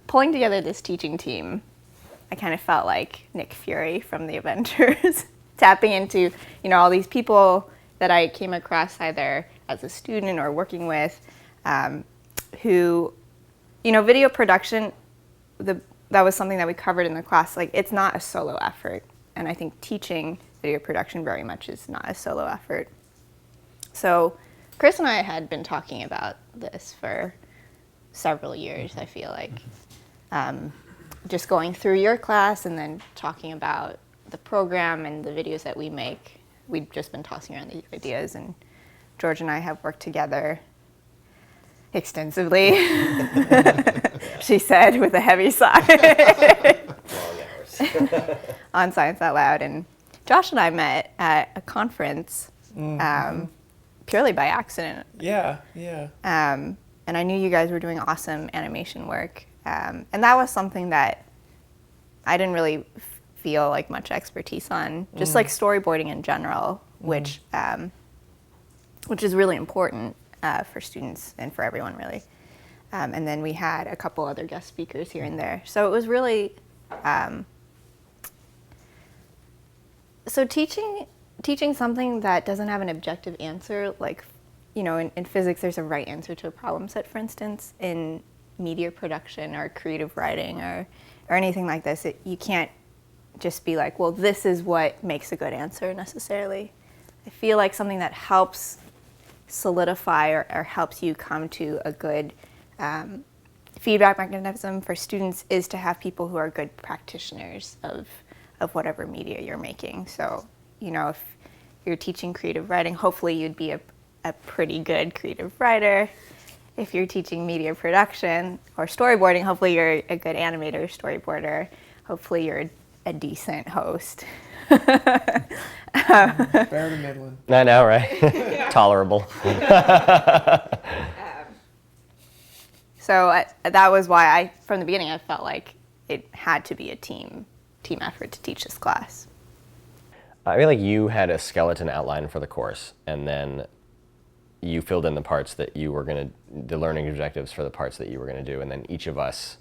pulling together this teaching team, I kind of felt like Nick Fury from the Avengers, tapping into, all these people that I came across either as a student or working with, who, video production, that was something that we covered in the class. Like, it's not a solo effort. And I think teaching video production very much is not a solo effort. So Chris and I had been talking about this for several years, I feel like. Just going through your class and then talking about the program and the videos that we make. We've just been tossing around these ideas, and George and I have worked together extensively, she said with a heavy sigh, Long hours. on Science Out Loud. And Josh and I met at a conference purely by accident. Yeah. And I knew you guys were doing awesome animation work. And that was something that I didn't really feel like much expertise on, just like storyboarding in general, which is really important for students and for everyone, really. And then we had a couple other guest speakers here and there. So it was really, so teaching something that doesn't have an objective answer, like, in physics there's a right answer to a problem set, for instance. In media production or creative writing or anything like this, you can't just be like, well, this is what makes a good answer necessarily. I feel like something that helps solidify or helps you come to a good feedback mechanism for students is to have people who are good practitioners of whatever media you're making. So, if you're teaching creative writing, hopefully you'd be a pretty good creative writer. If you're teaching media production or storyboarding, hopefully you're a good animator, storyboarder. Hopefully you're a decent host. Fair to Midland. I know, right? Tolerable. So that was why from the beginning, I felt like it had to be a team effort to teach this class. I feel like you had a skeleton outline for the course, and then you filled in the parts that you were the learning objectives for the parts that you were going to do, and then each of us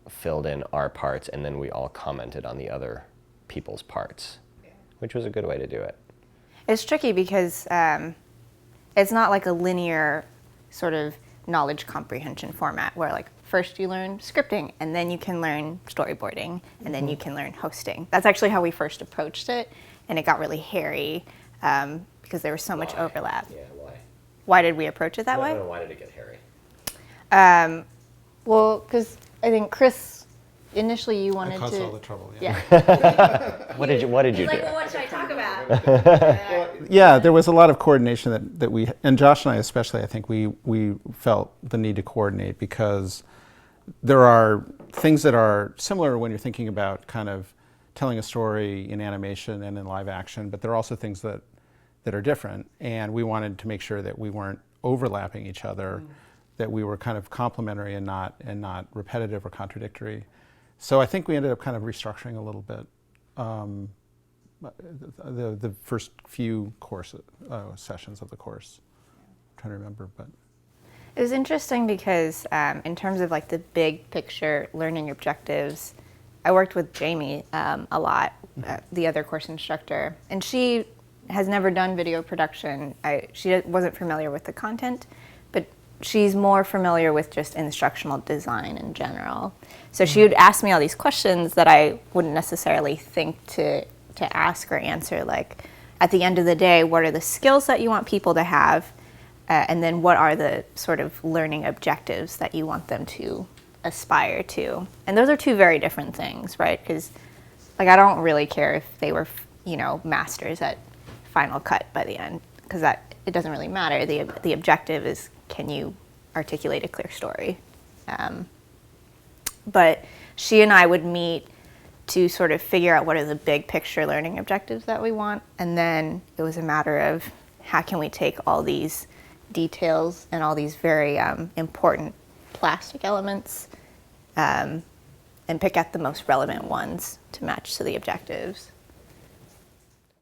filled in our parts, and then we all commented on the other people's parts, which was a good way to do it. It's tricky because it's not like a linear sort of knowledge comprehension format where, like, first you learn scripting, and then you can learn storyboarding, and then you can learn hosting. That's actually how we first approached it, and it got really hairy. Because there was so much overlap. Yeah, why? Why did we approach it that way? No, why did it get hairy? Well, because I think Chris, initially you wanted to... I caused all the trouble, yeah. What did you do? Like, well, what should I talk about? Yeah, there was a lot of coordination that we, and Josh and I especially, I think we felt the need to coordinate because there are things that are similar when you're thinking about kind of telling a story in animation and in live action, but there are also things that are different, and we wanted to make sure that we weren't overlapping each other, that we were kind of complementary and not repetitive or contradictory. So I think we ended up kind of restructuring a little bit the first few sessions of the course. I'm trying to remember, but It was interesting because in terms of like the big picture learning objectives, I worked with Jamie a lot, the other course instructor, and she has never done video production. She wasn't familiar with the content, but she's more familiar with just instructional design in general. So she would ask me all these questions that I wouldn't necessarily think to ask or answer, like, at the end of the day, what are the skills that you want people to have? And then what are the sort of learning objectives that you want them to aspire to? And those are two very different things, right? Because, like, I don't really care if they were, masters at Final Cut by the end, because it doesn't really matter. The objective is, can you articulate a clear story? But she and I would meet to sort of figure out what are the big picture learning objectives that we want, and then it was a matter of how can we take all these details and all these very important plastic elements and pick out the most relevant ones to match to the objectives.